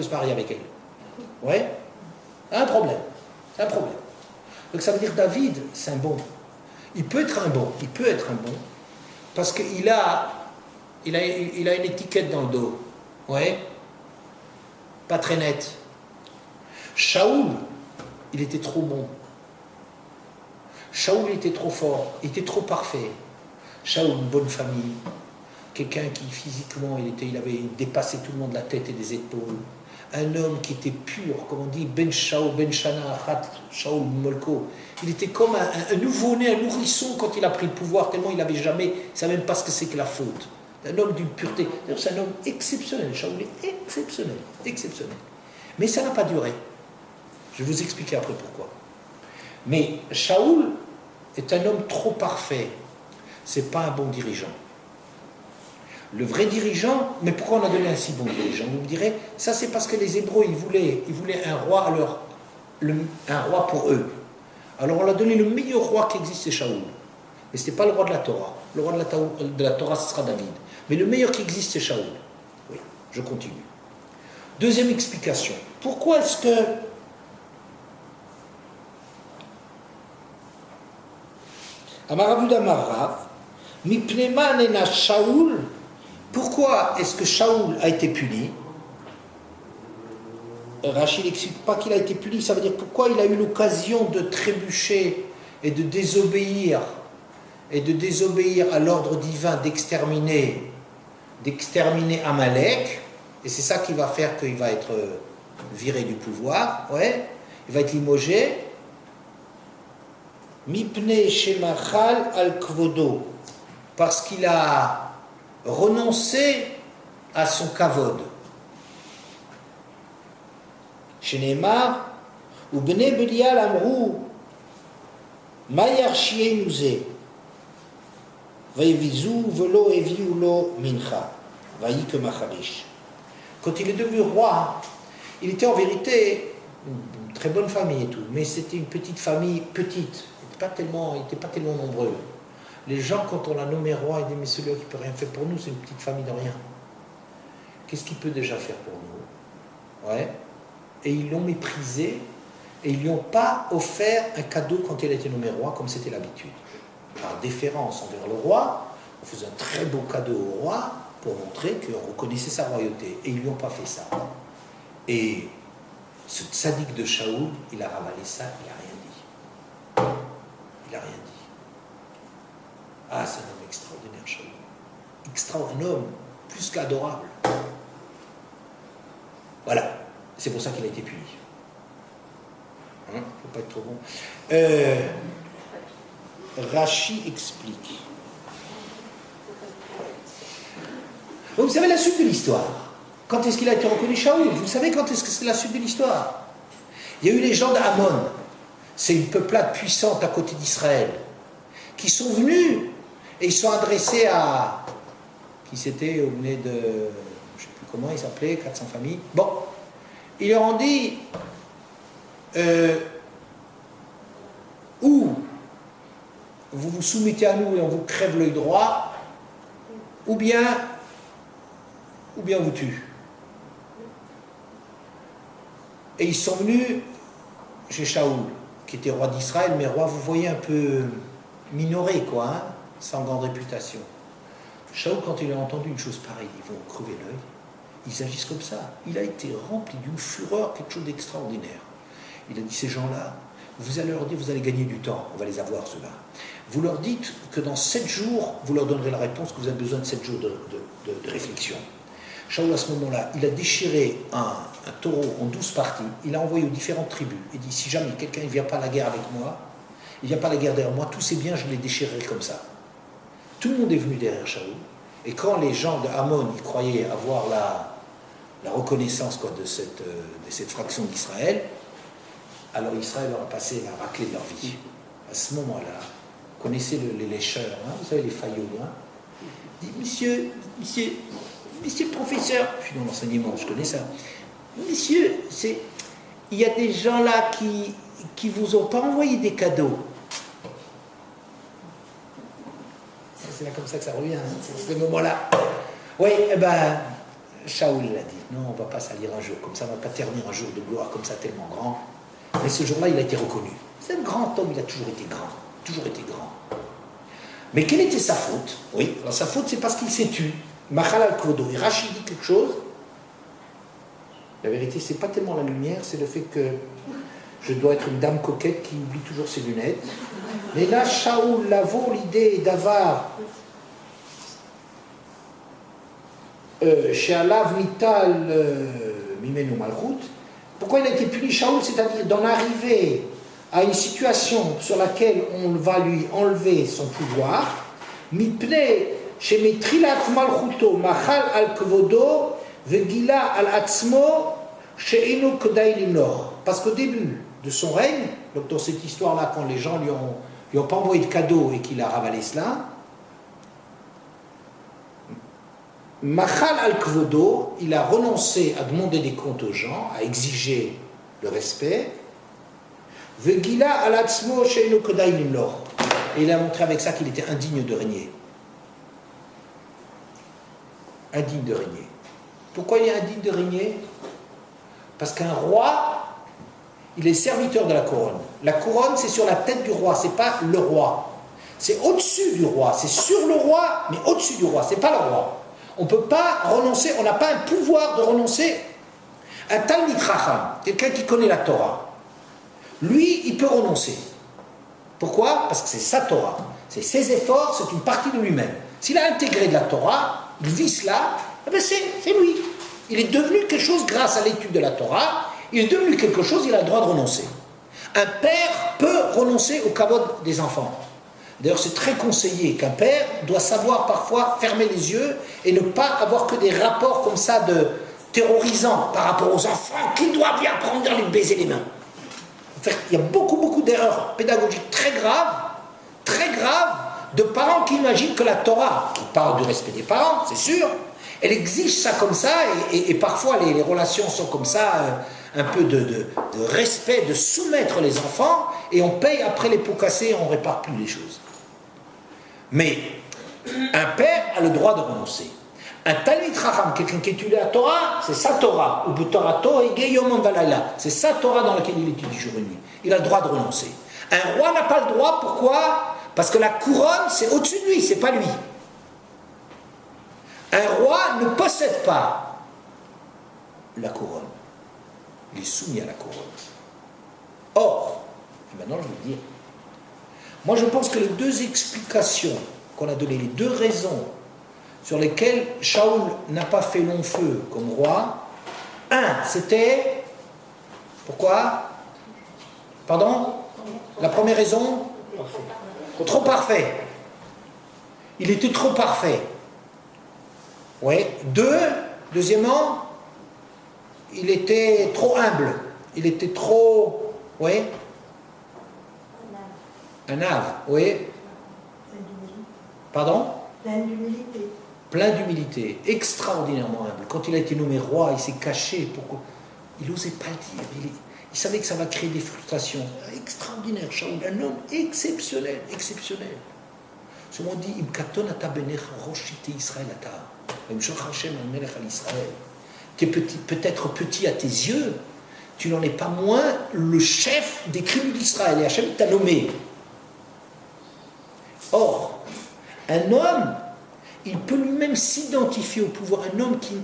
se marier avec elle. Ouais, un problème. Un problème. Donc ça veut dire David, c'est un bon. Il peut être un bon. Il peut être un bon. Parce qu'il a une étiquette dans le dos. Ouais. Pas très nette. Shaoul, il était trop bon. Shaoul, il était trop fort. Il était trop parfait. Shaoul, une bonne famille. Quelqu'un qui physiquement, il avait dépassé tout le monde, la tête et des épaules. Un homme qui était pur, comme on dit, Ben Shaoul, Ben Shana, Achat, Shaoul, Molko. Il était comme un nouveau-né, un nourrisson quand il a pris le pouvoir, tellement il n'avait jamais, il ne savait même pas ce que c'est que la faute. Un homme d'une pureté. C'est un homme exceptionnel. Shaoul est exceptionnel, exceptionnel. Mais ça n'a pas duré. Je vais vous expliquer après pourquoi. Mais Shaoul est un homme trop parfait. Ce n'est pas un bon dirigeant. Le vrai dirigeant, mais pourquoi on a donné un si bon dirigeant? Vous me direz, ça c'est parce que les Hébreux, ils voulaient un roi, un roi pour eux. Alors on leur a donné le meilleur roi qui existe, c'est Shaoul. Mais ce n'était pas le roi de la Torah. Le roi de la Torah, ce sera David. Mais le meilleur qui existe, c'est Shaoul. Oui, je continue. Deuxième explication. Pourquoi est-ce que Amarabuda Marav, Mipnema Nena Shaoul, pourquoi est-ce que Shaoul a été puni? Rachid n'explique pas qu'il a été puni, ça veut dire pourquoi il a eu l'occasion de trébucher et de désobéir à l'ordre divin d'exterminer Amalek, et c'est ça qui va faire qu'il va être viré du pouvoir, ouais, il va être limogé. Mipne Shemachal al Kvodo, parce qu'il a renoncé à son kavod. Shenemar, ou Bnei Belial Amrou, Mayar Shienouze, Vaïvizu, Velo Eviulo Mincha, Vaïk Macharish. Quand il est devenu roi, il était en vérité une très bonne famille et tout, mais c'était une petite famille petite, il n'était pas tellement nombreux. Les gens, quand on l'a nommé roi, ils disent, mais celui-là qui ne peut rien faire pour nous, c'est une petite famille de rien. Qu'est-ce qu'il peut déjà faire pour nous? Ouais. Et ils l'ont méprisé, et ils ne lui ont pas offert un cadeau quand il a été nommé roi, comme c'était l'habitude. Par déférence envers le roi, on faisait un très beau cadeau au roi, pour montrer qu'on reconnaissait sa royauté. Et ils ne lui ont pas fait ça. Et ce tzaddik de Shaoul, il a ravalé ça, il n'a rien dit. Il n'a rien dit. Ah, c'est un homme extraordinaire, Shaoul. Un homme plus qu'adorable. Voilà. C'est pour ça qu'il a été puni. Il ne faut pas être trop bon. Rachi explique. Vous savez la suite de l'histoire. Quand est-ce qu'il a été reconnu Shaoul? Vous savez quand est-ce que c'est la suite de l'histoire? Il y a eu les gens d'Amon. C'est une peuplade puissante à côté d'Israël. Qui sont venus et ils sont adressés à... Qui c'était au nez de... Je ne sais plus comment il s'appelait, 400 familles. Bon, ils leur ont dit... ou vous vous soumettez à nous et on vous crève l'œil droit, ou bien on vous tue. Et ils sont venus chez Shaoul, qui était roi d'Israël, mais roi, vous voyez, un peu minoré, quoi, hein, sans grande réputation. Shaoul, quand il a entendu une chose pareille, ils vont crever l'œil, ils agissent comme ça. Il a été rempli d'une fureur, quelque chose d'extraordinaire. Il a dit, ces gens-là, vous allez leur dire, vous allez gagner du temps, on va les avoir, ceux-là. Vous leur dites que dans 7 jours, vous leur donnerez la réponse, que vous avez besoin de 7 jours de réflexion. Shaoul, à ce moment-là, il a déchiré un taureau en 12 parties, il a envoyé aux différentes tribus, il dit, si jamais quelqu'un ne vient pas à la guerre avec moi, il ne vient pas à la guerre derrière moi, tous ces biens, je les déchirerai comme ça. Tout le monde est venu derrière Shaoul, et quand les gens de Hamon, ils croyaient avoir la reconnaissance quoi, de cette fraction d'Israël, alors Israël leur a passé la raclée de leur vie. À ce moment-là, vous connaissez les lécheurs, hein, vous savez les faillots, hein, dit, monsieur le professeur, je suis dans l'enseignement, je connais ça. Monsieur, il y a des gens là qui vous ont pas envoyé des cadeaux. C'est là comme ça que ça revient, hein, c'est ce moment-là. Oui, eh ben, Shaoul l'a dit, non, on ne va pas salir un jour comme ça, on ne va pas ternir un jour de gloire comme ça tellement grand. Mais ce jour-là, il a été reconnu. C'est un grand homme, il a toujours été grand. Toujours été grand. Mais quelle était sa faute? Oui, alors sa faute, c'est parce qu'il s'est tu. Machal al-Kvodo. Et Rachid dit quelque chose. La vérité, c'est pas tellement la lumière, c'est le fait que je dois être une dame coquette qui oublie toujours ses lunettes. Mais là, Shaoul l'avo l'idée d'avoir chez Alav Nital Mimenu Malchut. Pourquoi il a été puni, Shaoul? C'est-à-dire d'en arriver à une situation sur laquelle on va lui enlever son pouvoir. Mipne chez Metrilat Malchuto Machal al-Kvodo Vegila al-Atzmo chez Eno Kodai Limnor. Parce qu'au début de son règne, donc dans cette histoire-là, quand les gens lui ont pas envoyé de cadeau et qu'il a ravalé cela, Machal al-Kvodo, il a renoncé à demander des comptes aux gens, à exiger le respect. Vegila al-Atzmo she'eno kodai limlor. Et il a montré avec ça qu'il était indigne de régner. Indigne de régner. Pourquoi il est indigne de régner? Parce qu'un roi, il est serviteur de la couronne. La couronne, c'est sur la tête du roi, c'est pas le roi. C'est au-dessus du roi, c'est sur le roi, mais au-dessus du roi, c'est pas le roi. On ne peut pas renoncer, on n'a pas un pouvoir de renoncer. Un Talmid Chacham, quelqu'un qui connaît la Torah, lui, il peut renoncer. Pourquoi? Parce que c'est sa Torah. C'est ses efforts, c'est une partie de lui-même. S'il a intégré de la Torah, il vit cela, eh bien c'est lui. Il est devenu quelque chose grâce à l'étude de la Torah, il est devenu quelque chose, il a le droit de renoncer. Un père peut renoncer au kavod des enfants. D'ailleurs, c'est très conseillé qu'un père doit savoir parfois fermer les yeux et ne pas avoir que des rapports comme ça de terrorisants par rapport aux enfants qui doivent bien apprendre à lui baiser les mains. Enfin, il y a beaucoup d'erreurs pédagogiques très graves, de parents qui imaginent que la Torah, qui parle du respect des parents, c'est sûr, elle exige ça comme ça, et parfois les relations sont comme ça, un peu de respect, de soumettre les enfants, et on paye après les pots cassés, on ne répare plus les choses. Mais un père a le droit de renoncer. Un Talmid Chacham, quelqu'un qui étudie la Torah, c'est sa Torah. Ou Torato et Geyomon Valayla. C'est sa Torah dans laquelle il étudie jour et nuit. Il a le droit de renoncer. Un roi n'a pas le droit, pourquoi? Parce que la couronne, c'est au-dessus de lui, c'est pas lui. Un roi ne possède pas la couronne. Il est soumis à la couronne. Or, maintenant je vais le dire, moi je pense que les deux explications qu'on a données, les deux raisons sur lesquelles Shaoul n'a pas fait long feu comme roi, un, c'était, pourquoi? Pardon? La première raison? Trop parfait. Il était trop parfait. Oui. Deuxièmement, il était trop humble. Il était trop... Oui. Un ave, oui. Pardon? Plein d'humilité. Plein d'humilité, extraordinairement humble. Quand il a été nommé roi, il s'est caché. Pourquoi? Il n'osait pas le dire. Il savait que ça va créer des frustrations. Extraordinaire, Shaoul, un homme exceptionnel. Ce mot dit, tu es peut-être petit à tes yeux, tu n'en es pas moins le chef des tribus d'Israël. Et Hachem t'a nommé. Or, un homme, il peut lui-même s'identifier au pouvoir. Un homme qui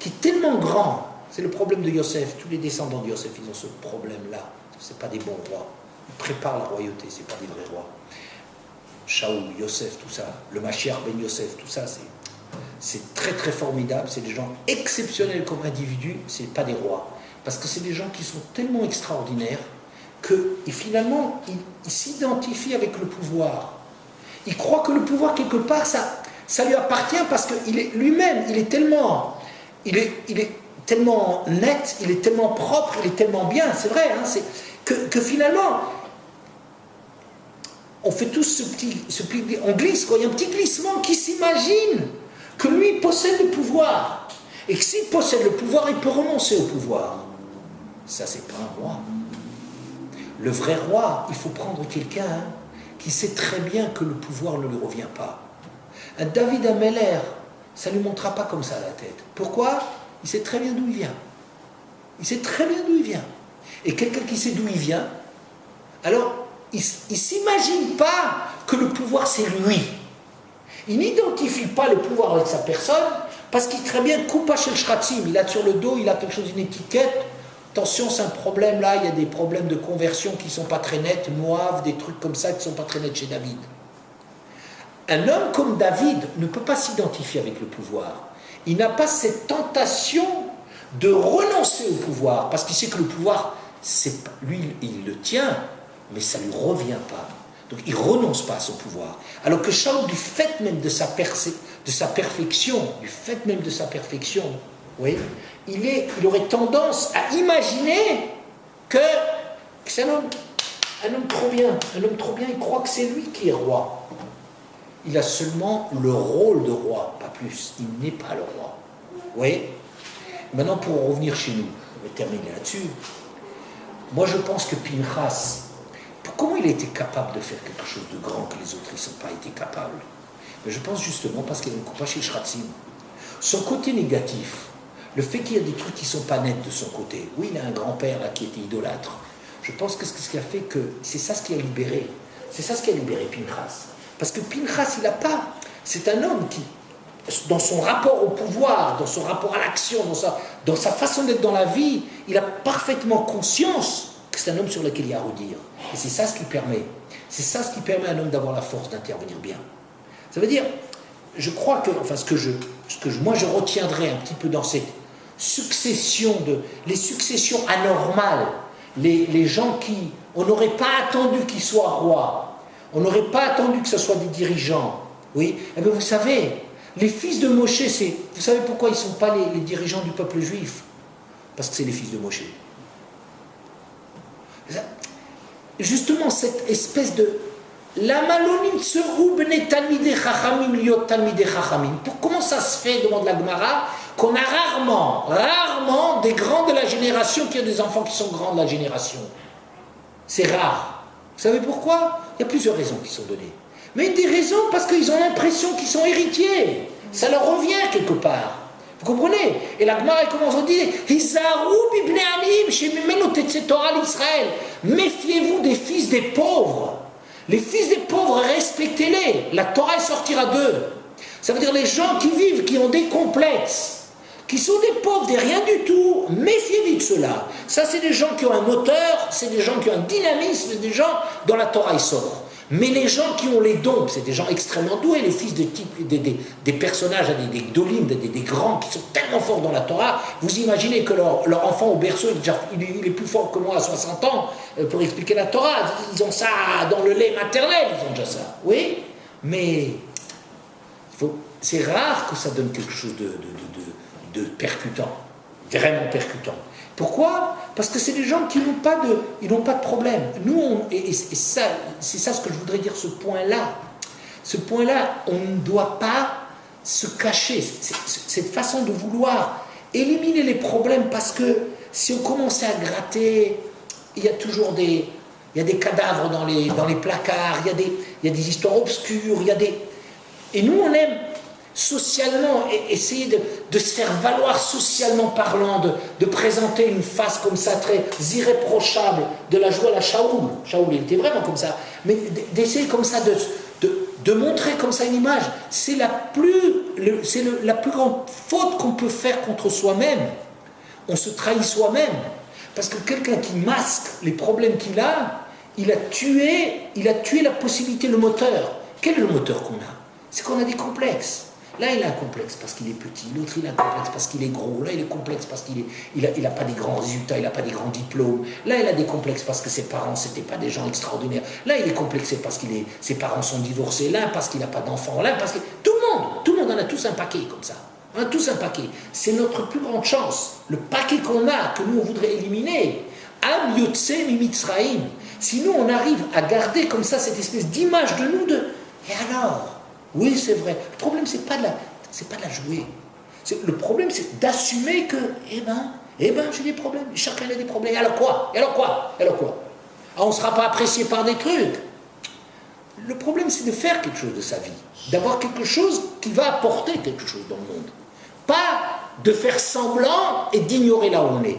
est tellement grand. C'est le problème de Yosef. Tous les descendants de Yosef, ils ont ce problème-là. Ce n'est pas des bons rois. Ils préparent la royauté, ce n'est pas des vrais rois. Shaoul, Yosef, tout ça. Le Mashiach ben Yosef, tout ça, c'est très très formidable. C'est des gens exceptionnels comme individus. Ce n'est pas des rois. Parce que c'est des gens qui sont tellement extraordinaires que finalement, ils s'identifient avec le pouvoir. Il croit que le pouvoir, quelque part, ça lui appartient parce qu'il est lui-même, il est tellement net, il est tellement propre, il est tellement bien, c'est vrai, hein, que finalement, on fait tous ce petit on glisse, quoi, il y a un petit glissement qui s'imagine que lui possède le pouvoir. Et que s'il possède le pouvoir, il peut renoncer au pouvoir. Ça, c'est pas un roi. Le vrai roi, il faut prendre quelqu'un qui sait très bien que le pouvoir ne lui revient pas. Un David Ameller, ça ne lui montera pas comme ça la tête. Pourquoi? Il sait très bien d'où il vient. Il sait très bien d'où il vient. Et quelqu'un qui sait d'où il vient, alors il ne s'imagine pas que le pouvoir c'est lui. Il n'identifie pas le pouvoir avec sa personne parce qu'il très bien coupa chez le shratzim. Il a sur le dos, il a quelque chose, une étiquette. Attention, c'est un problème là, il y a des problèmes de conversion qui ne sont pas très nets, Moav, des trucs comme ça qui ne sont pas très nets chez David. Un homme comme David ne peut pas s'identifier avec le pouvoir. Il n'a pas cette tentation de renoncer au pouvoir parce qu'il sait que le pouvoir, lui, il le tient, mais ça ne lui revient pas. Donc il ne renonce pas à son pouvoir. Alors que Shaoul, du fait même de sa perfection, oui, il aurait tendance à imaginer que c'est un homme trop bien, il croit que c'est lui qui est roi. Il a seulement le rôle de roi, pas plus. Il n'est pas le roi. Oui. Maintenant, pour revenir chez nous, je vais terminer là-dessus. Moi, je pense que Pinchas, comment il a été capable de faire quelque chose de grand que les autres ils n'ont pas été capables? Mais je pense justement parce qu'il a une coupa chez Shratzim. Son côté négatif, le fait qu'il y a des trucs qui ne sont pas nets de son côté. Oui, il a un grand-père là qui était idolâtre. Je pense que ce qui a fait que c'est ça ce qui a libéré. C'est ça ce qui a libéré Pinchas. Parce que Pinchas, il n'a pas... C'est un homme qui, dans son rapport au pouvoir, dans son rapport à l'action, dans sa façon d'être dans la vie, il a parfaitement conscience que c'est un homme sur lequel il y a à redire. Et c'est ça ce qui permet. C'est ça ce qui permet à un homme d'avoir la force d'intervenir bien. Ça veut dire, je crois que, enfin, moi je retiendrai un petit peu dans cette succession les successions anormales, les gens qui, on n'aurait pas attendu qu'ils soient rois, on n'aurait pas attendu que ce soit des dirigeants, oui, eh bien vous savez, les fils de Moshe, vous savez pourquoi ils ne sont pas les dirigeants du peuple juif? Parce que c'est les fils de Moshe. Justement, cette espèce de comment ça se fait, demande la Gemara, qu'on a rarement des grands de la génération qui ont des enfants qui sont grands de la génération. C'est rare. Vous savez pourquoi? Il y a plusieurs raisons qui sont données. Mais une des raisons, parce qu'ils ont l'impression qu'ils sont héritiers. Ça leur revient quelque part. Vous comprenez? Et la Gemara commence à dire méfiez-vous des fils des pauvres. Les fils des pauvres, respectez-les. La Torah sortira d'eux. Ça veut dire les gens qui vivent, qui ont des complexes, qui sont des pauvres, des rien du tout, méfiez-vous de cela. Ça, c'est des gens qui ont un moteur, c'est des gens qui ont un dynamisme, c'est des gens dont la Torah sort. Mais les gens qui ont les dons, c'est des gens extrêmement doués, les fils des personnages, des gdolim, des grands qui sont tellement forts dans la Torah. Vous imaginez que leur enfant au berceau, il est plus fort que moi à 60 ans pour expliquer la Torah. Ils ont ça dans le lait maternel, ils ont déjà ça. Oui, mais c'est rare que ça donne quelque chose de percutant, vraiment percutant. Pourquoi? Parce que c'est des gens qui n'ont pas de problème. Nous, ça, c'est ça ce que je voudrais dire, ce point-là. Ce point-là, on ne doit pas se cacher. Cette façon de vouloir éliminer les problèmes, parce que si on commençait à gratter, il y a toujours des cadavres dans les placards, il y a des histoires obscures, et nous, on aime socialement, essayer de se faire valoir socialement parlant, de présenter une face comme ça très irréprochable, de la jouer à la Shaoul. Shaoul, il était vraiment comme ça. Mais d'essayer comme ça de montrer comme ça une image, c'est la plus grande faute qu'on peut faire contre soi-même. On se trahit soi-même. Parce que quelqu'un qui masque les problèmes qu'il a, il a tué la possibilité, le moteur. Quel est le moteur qu'on a? C'est qu'on a des complexes. Là, il a un complexe parce qu'il est petit. L'autre, il a un complexe parce qu'il est gros. Là, il est complexe parce qu'il n'a pas des grands résultats, il n'a pas des grands diplômes. Là, il a des complexes parce que ses parents, ce n'étaient pas des gens extraordinaires. Là, il est complexé parce que ses parents sont divorcés. Là, parce qu'il n'a pas d'enfants. Là, parce que... Tout le monde en a tous un paquet comme ça. On a tous un paquet. C'est notre plus grande chance. Le paquet qu'on a, que nous, on voudrait éliminer. Am Yotse Mimitzraïm. Si nous, on arrive à garder comme ça cette espèce d'image de nous Et alors? Oui, c'est vrai. Le problème, c'est pas de la jouer. Le problème, c'est d'assumer que, j'ai des problèmes. Chacun a des problèmes. Alors quoi? Ah, on ne sera pas apprécié par des trucs. Le problème, c'est de faire quelque chose de sa vie, d'avoir quelque chose qui va apporter quelque chose dans le monde. Pas de faire semblant et d'ignorer là où on est.